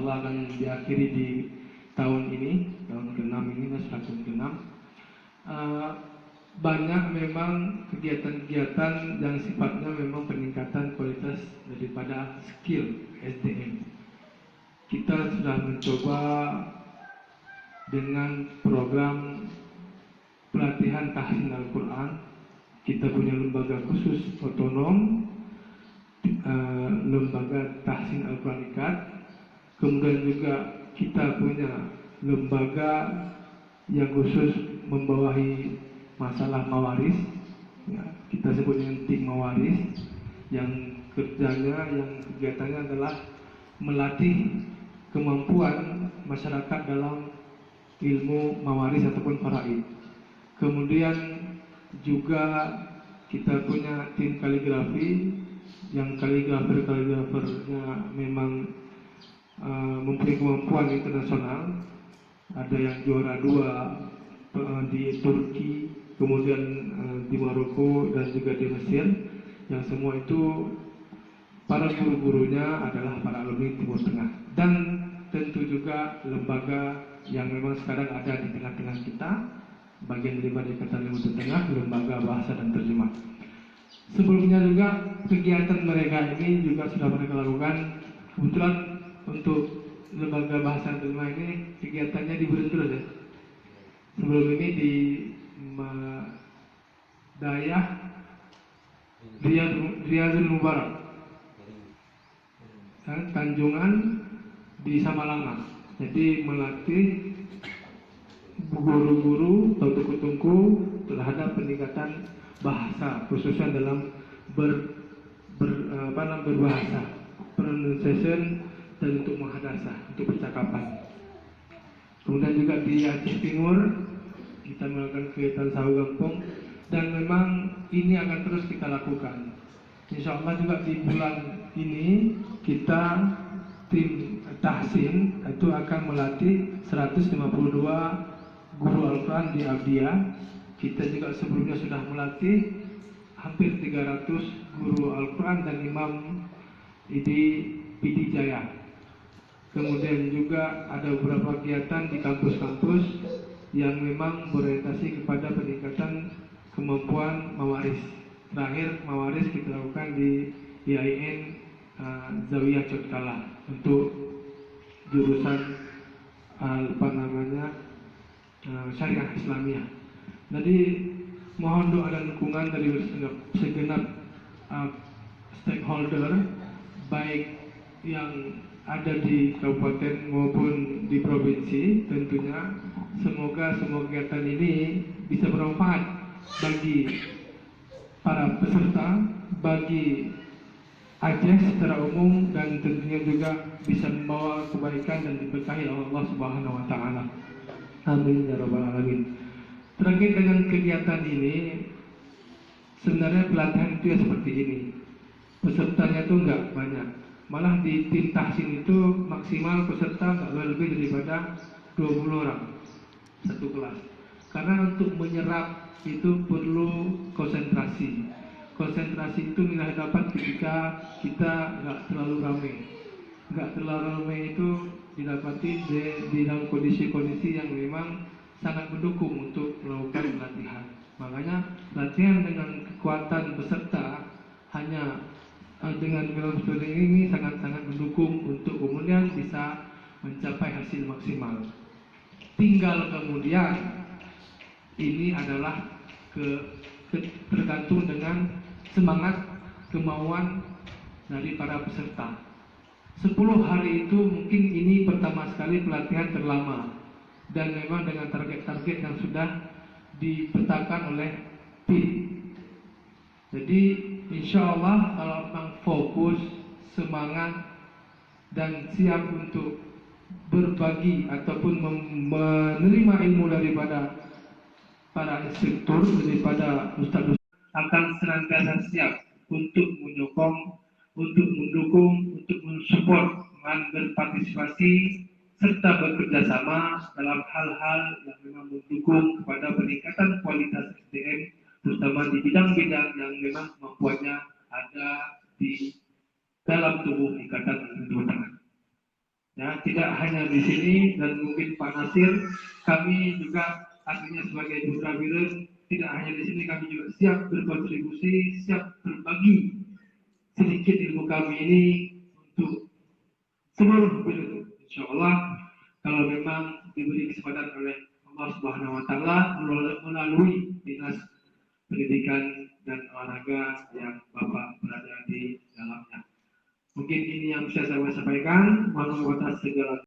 Allah akan diakhiri di tahun ini, tahun ke-6 ini, tahun ke-6. Banyak memang kegiatan-kegiatan yang sifatnya memang peningkatan kualitas daripada skill SDM. Kita sudah mencoba dengan program pelatihan tahsin Al-Quran. Kita punya lembaga khusus otonom, lembaga tahsin Al-Quran IKAT. Kemudian juga kita punya lembaga yang khusus membawahi masalah mawaris, ya, kita sebut dengan tim mawaris, yang kerjanya, yang kegiatannya adalah melatih kemampuan masyarakat dalam ilmu mawaris ataupun faraid. Kemudian juga kita punya tim kaligrafi, yang kaligrafernya memang mempunyai kemampuan internasional. Ada yang juara 2 di Turki, kemudian di Maroko dan juga di Mesir, yang semua itu para guru-gurunya adalah para alumni Timur Tengah. Dan tentu juga lembaga yang memang sekarang ada di tengah-tengah kita, bagian daripada Ikatan Ilmu Tengah, lembaga bahasa dan terjemah. Sebelumnya juga kegiatan mereka ini juga sudah mereka lakukan. Kebetulan untuk lembaga bahasa dan terjemah ini kegiatannya di Berintul ya. Sebelum ini di Dayah Riyadul Mubarak, Tanjungan di Samalanga. Jadi melatih guru-guru atau tungku-tungku terhadap peningkatan bahasa, khususnya dalam berbahasa, pronunciation dan untuk muhadasah, untuk percakapan. Kemudian juga di Aceh Timur kita melakukan kegiatan sahu gampong, dan memang ini akan terus kita lakukan. Insya Allah juga di bulan ini kita tim tahsin itu akan melatih 152 guru Al-Quran di Abdiya. Kita juga sebelumnya sudah melatih hampir 300 guru Al-Quran dan imam di PD Jaya. Kemudian juga ada beberapa kegiatan di kampus-kampus yang memang berorientasi kepada peningkatan kemampuan mawaris. Terakhir mawaris kita lakukan di IAIN Zawiyah Cotkala untuk jurusan Syariah Islamiyah. Jadi mohon doa dan dukungan dari segenap stakeholder, baik yang ada di kabupaten maupun di provinsi. Tentunya semoga semua kegiatan ini bisa bermanfaat bagi para peserta, bagi Aceh secara umum, dan tentunya juga bisa membawa kebaikan dan diberkahi oleh Allah Subhanahu wa taala. Amin ya rabbal alamin. Terkait dengan kegiatan ini, sebenarnya pelatihan itu ya seperti ini. Pesertanya tuh enggak banyak. Malah di tim tahsin itu maksimal peserta enggak lebih daripada 20 orang satu kelas. Karena untuk menyerap itu perlu konsentrasi. Konsentrasi itu nilai dapat ketika kita nggak terlalu ramai. Nggak terlalu ramai itu didapati di dalam kondisi-kondisi yang memang sangat mendukung untuk melakukan pelatihan. Makanya latihan dengan kekuatan peserta hanya dengan film studi ini sangat-sangat mendukung untuk kemudian bisa mencapai hasil maksimal. Tinggal kemudian ini adalah tergantung dengan semangat, kemauan dari para peserta. 10 hari itu mungkin ini pertama sekali pelatihan terlama, dan memang dengan target-target yang sudah dipetakan oleh tim. Jadi insya Allah kalau memang fokus, semangat, dan siap untuk berbagi ataupun menerima ilmu daripada para instruktur, daripada ustadz, akan senantiasa siap untuk menyokong, untuk mendukung, untuk mensupport, berpartisipasi serta bekerja sama dalam hal-hal yang memang mendukung kepada peningkatan kualitas SDM, terutama di bidang-bidang yang memang kemampuannya ada di dalam tubuh Ikatan Ilmu Tengah. Ya, tidak hanya di sini dan mungkin Pak Nasir, kami juga artinya sebagai putra Wirus, tidak hanya di sini, kami juga siap berkontribusi, siap berbagi sedikit ilmu kami ini untuk seluruh Wirus. Insya Allah, kalau memang diberi kesempatan oleh Allah Subhanahu Wa Taala melalui dinas pendidikan dan olahraga yang Bapak berada di dalamnya. Mungkin ini yang bisa saya sampaikan. Mohon maaf atas segala